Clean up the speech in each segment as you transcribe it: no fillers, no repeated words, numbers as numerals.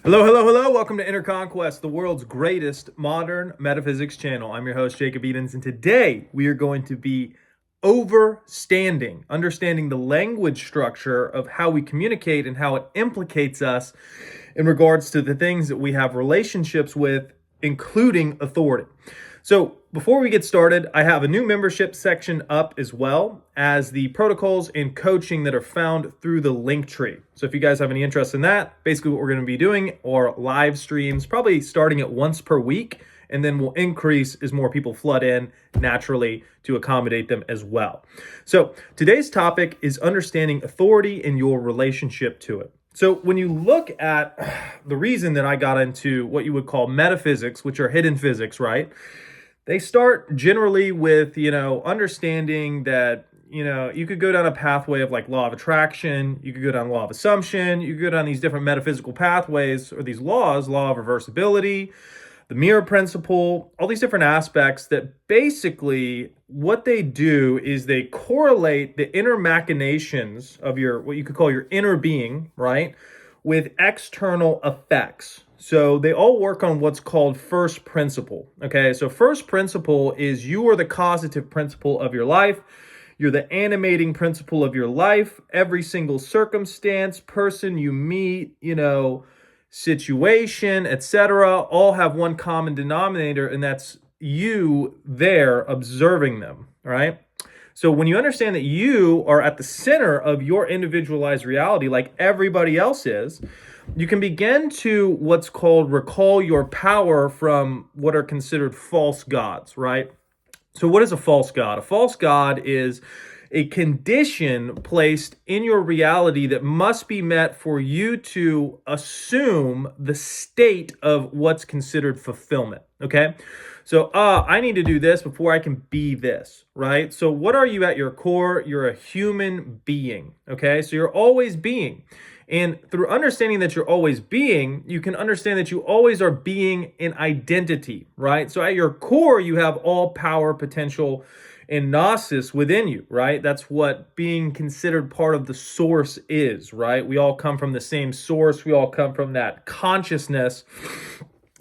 Hello, hello, hello. Welcome to Inner Conquest, the world's greatest modern metaphysics channel. I'm your host, Jacob Edens, and today we are going to be overstanding, understanding the language structure of how we communicate and how it implicates us in regards to the things that we have relationships with, including authority. So before we get started, I have a new membership section up as well as the protocols and coaching that are found through the link tree. So if you guys have any interest in that, basically what we're going to be doing are live streams, probably starting at once per week, and then we'll increase as more people flood in naturally to accommodate them as well. So today's topic is understanding authority and your relationship to it. So when you look at the reason that I got into what you would call metaphysics, which are hidden physics, right? They start generally with, understanding that, you could go down a pathway of like law of attraction, you could go down law of assumption, you could go down these different metaphysical pathways or these laws, law of reversibility, the mirror principle, all these different aspects that basically what they do is they correlate the inner machinations of your, what you could call your inner being, right, with external effects. So they all work on what's called first principle. Okay, so first principle is you are the causative principle of your life. You're the animating principle of your life. Every single circumstance, person you meet, situation, etc., all have one common denominator, and that's you there observing them, right? So when you understand that you are at the center of your individualized reality like everybody else is, you can begin to what's called recall your power from what are considered false gods, right? So what is a false god? A false god is a condition placed in your reality that must be met for you to assume the state of what's considered fulfillment, okay? So, I need to do this before I can be this, right? So what are you at your core? You're a human being, okay? So you're always being. And through understanding that you're always being, you can understand that you always are being in identity, right? So at your core, you have all power, potential, and gnosis within you, right? That's what being considered part of the source is, right? We all come from the same source. We all come from that consciousness.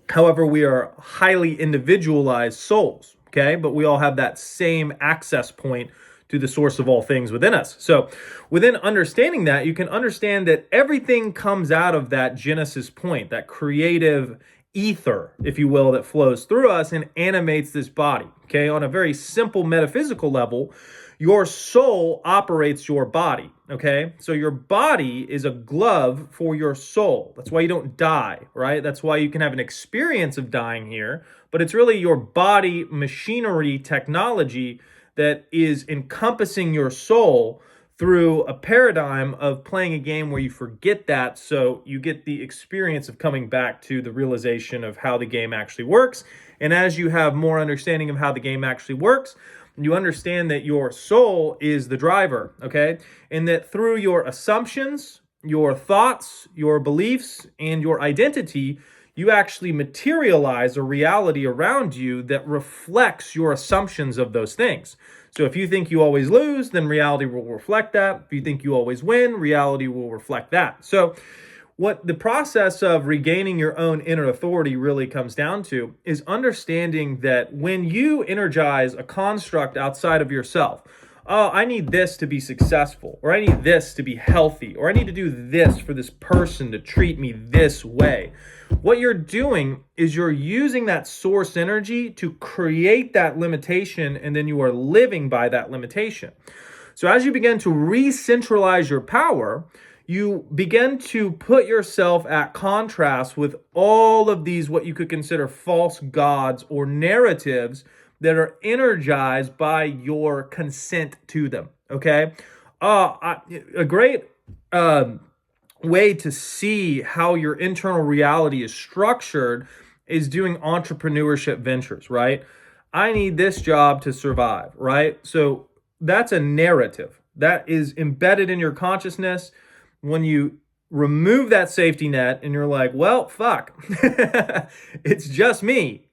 However, we are highly individualized souls, okay? But we all have that same access point to the source of all things within us. So within understanding that, you can understand that everything comes out of that Genesis point, that creative ether, if you will, that flows through us and animates this body, okay? On a very simple metaphysical level, your soul operates your body, okay? So your body is a glove for your soul. That's why you don't die, right? That's why you can have an experience of dying here, but it's really your body machinery technology that is encompassing your soul through a paradigm of playing a game where you forget that, so you get the experience of coming back to the realization of how the game actually works. And as you have more understanding of how the game actually works, you understand that your soul is the driver, okay? And that through your assumptions, your thoughts, your beliefs, and your identity, you actually materialize a reality around you that reflects your assumptions of those things. So if you think you always lose, then reality will reflect that. If you think you always win, reality will reflect that. So what the process of regaining your own inner authority really comes down to is understanding that when you energize a construct outside of yourself, oh, I need this to be successful, or I need this to be healthy, or I need to do this for this person to treat me this way. What you're doing is you're using that source energy to create that limitation, and then you are living by that limitation. So as you begin to re-centralize your power, you begin to put yourself at contrast with all of these, what you could consider false gods or narratives that are energized by your consent to them, okay? A great way to see how your internal reality is structured is doing entrepreneurship ventures, right? I need this job to survive, right? So that's a narrative that is embedded in your consciousness. When you remove that safety net and you're like, well, fuck, it's just me,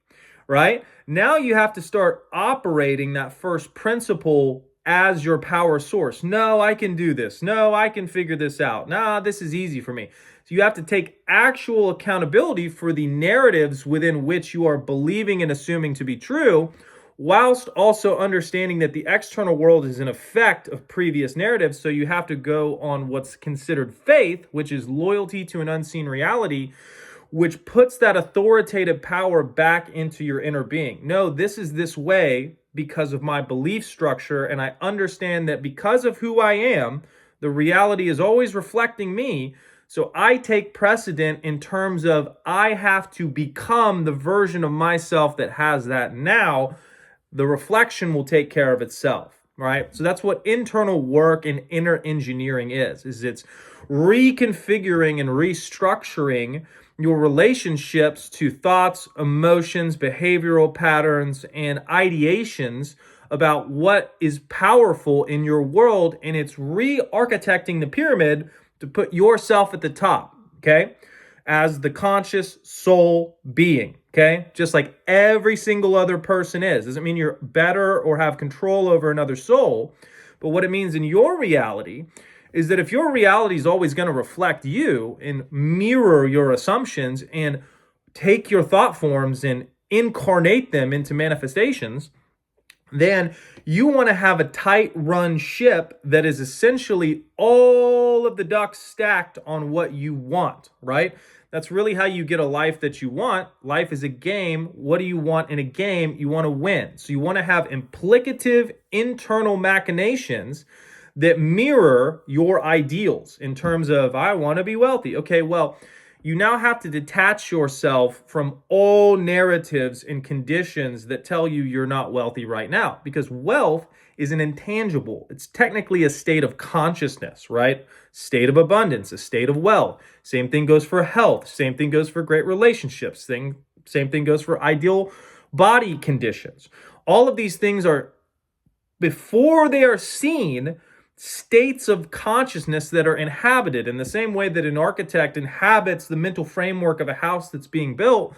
right? Now you have to start operating that first principle as your power source. No, I can do this. No, I can figure this out. Nah, this is easy for me. So you have to take actual accountability for the narratives within which you are believing and assuming to be true, whilst also understanding that the external world is an effect of previous narratives. So you have to go on what's considered faith, which is loyalty to an unseen reality, which puts that authoritative power back into your inner being. No, this is this way because of my belief structure, and I understand that because of who I am, the reality is always reflecting me. So I take precedent in terms of I have to become the version of myself that has that now. The reflection will take care of itself, right? So that's what internal work and inner engineering is it's reconfiguring and restructuring your relationships to thoughts, emotions, behavioral patterns, and ideations about what is powerful in your world, and it's re-architecting the pyramid to put yourself at the top, okay? As the conscious soul being, okay? Just like every single other person is. Doesn't mean you're better or have control over another soul, but what it means in your reality is that if your reality is always going to reflect you and mirror your assumptions and take your thought forms and incarnate them into manifestations, then you want to have a tight run ship that is essentially all of the ducks stacked on what you want, right? That's really how you get a life that you want. Life is a game. What do you want in a game? You want to win. So you want to have implicative internal machinations that mirror your ideals in terms of, I want to be wealthy. Okay, well, you now have to detach yourself from all narratives and conditions that tell you you're not wealthy right now, because wealth is an intangible. It's technically a state of consciousness, right? State of abundance, a state of wealth. Same thing goes for health. Same thing goes for great relationships. Same thing goes for ideal body conditions. All of these things are, before they are seen, states of consciousness that are inhabited in the same way that an architect inhabits the mental framework of a house that's being built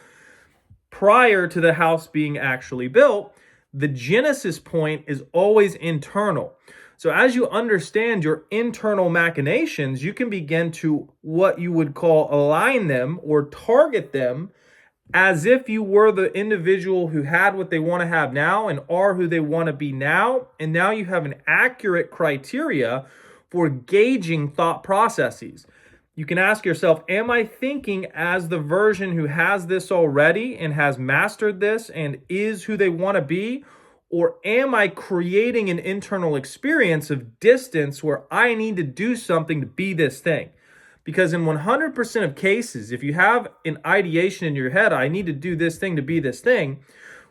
prior to the house being actually built. The genesis point is always internal. So as you understand your internal machinations, you can begin to what you would call align them or target them as if you were the individual who had what they want to have now and are who they want to be now. And now you have an accurate criteria for gauging thought processes. You can ask yourself, am I thinking as the version who has this already and has mastered this and is who they want to be? Or am I creating an internal experience of distance where I need to do something to be this thing? Because in 100% of cases, if you have an ideation in your head, I need to do this thing to be this thing,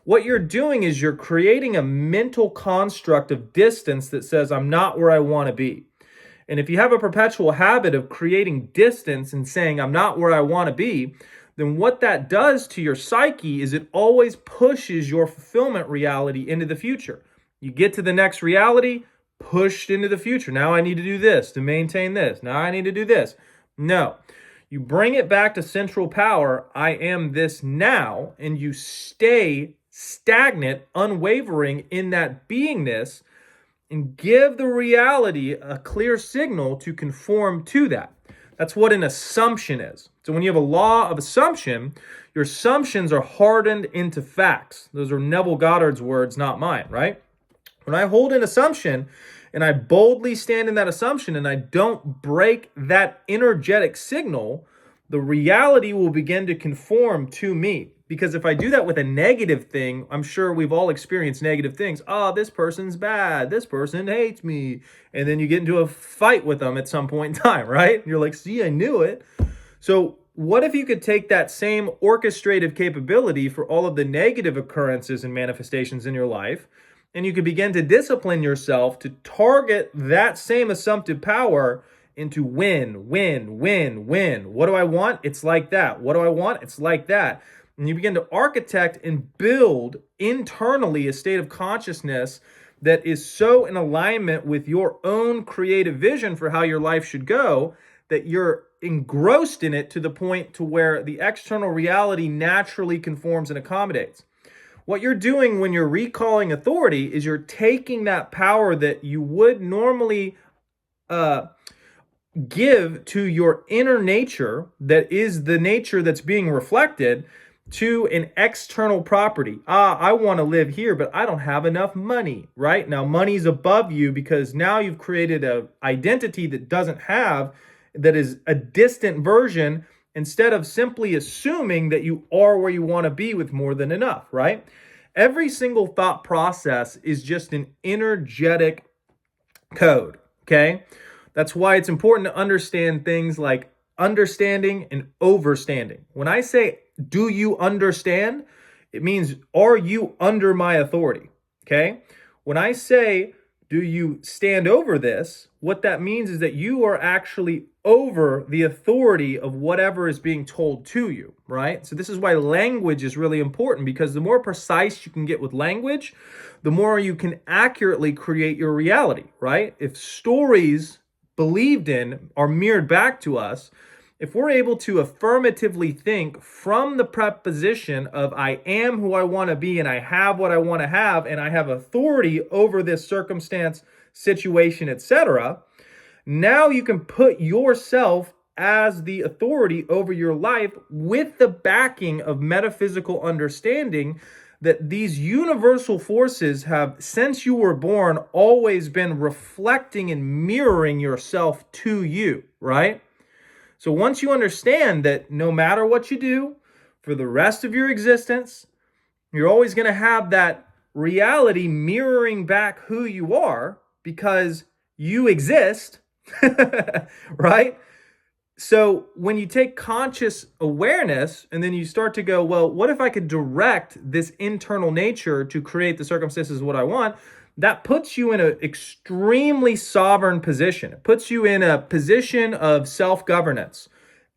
what you're doing is you're creating a mental construct of distance that says, I'm not where I want to be. And if you have a perpetual habit of creating distance and saying, I'm not where I want to be, then what that does to your psyche is it always pushes your fulfillment reality into the future. You get to the next reality, pushed into the future. Now I need to do this to maintain this. Now I need to do this. No, you bring it back to central power. I am this now, and you stay stagnant, unwavering in that beingness, and give the reality a clear signal to conform to that. That's what an assumption is. So when you have a law of assumption, your assumptions are hardened into facts. Those are Neville Goddard's words, not mine, right? When I hold an assumption, and I boldly stand in that assumption and I don't break that energetic signal, the reality will begin to conform to me. Because if I do that with a negative thing, I'm sure we've all experienced negative things. Oh, this person's bad. This person hates me. And then you get into a fight with them at some point in time, right? And you're like, see, I knew it. So what if you could take that same orchestrative capability for all of the negative occurrences and manifestations in your life, and you can begin to discipline yourself to target that same assumptive power into win, win, win, win. What do I want? It's like that. What do I want? It's like that. And you begin to architect and build internally a state of consciousness that is so in alignment with your own creative vision for how your life should go that you're engrossed in it to the point to where the external reality naturally conforms and accommodates. What you're doing when you're recalling authority is you're taking that power that you would normally give to your inner nature, that is the nature that's being reflected, to an external property. I want to live here, but I don't have enough money, right? Now, money's above you because now you've created an identity that is a distant version, instead of simply assuming that you are where you want to be with more than enough, right? Every single thought process is just an energetic code, okay? That's why it's important to understand things like understanding and overstanding. When I say, do you understand? It means, are you under my authority? Okay? When I say, do you stand over this? What that means is that you are actually over the authority of whatever is being told to you, right? So this is why language is really important, because the more precise you can get with language, the more you can accurately create your reality, right? If stories believed in are mirrored back to us, if we're able to affirmatively think from the preposition of I am who I want to be, and I have what I want to have, and I have authority over this circumstance, situation, etc., now you can put yourself as the authority over your life with the backing of metaphysical understanding that these universal forces have, since you were born, always been reflecting and mirroring yourself to you, right? So once you understand that no matter what you do for the rest of your existence, you're always going to have that reality mirroring back who you are, because you exist, right? So when you take conscious awareness and then you start to go, well, what if I could direct this internal nature to create the circumstances what I want? That puts you in an extremely sovereign position. It puts you in a position of self-governance.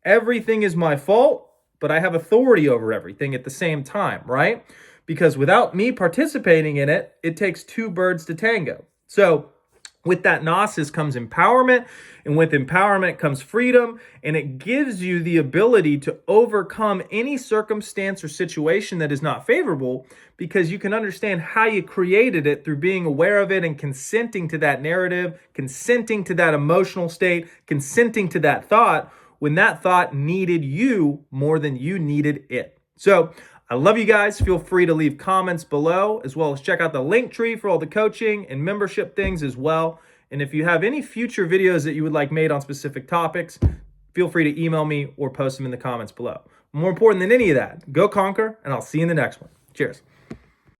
Everything is my fault, but I have authority over everything at the same time, right? Because without me participating in it, it takes two birds to tango. So with that gnosis comes empowerment, and with empowerment comes freedom, and it gives you the ability to overcome any circumstance or situation that is not favorable, because you can understand how you created it through being aware of it and consenting to that narrative, consenting to that emotional state, consenting to that thought when that thought needed you more than you needed it. So I love you guys. Feel free to leave comments below, as well as check out the link tree for all the coaching and membership things as well. And if you have any future videos that you would like made on specific topics, feel free to email me or post them in the comments below. More important than any of that, go conquer, and I'll see you in the next one. Cheers.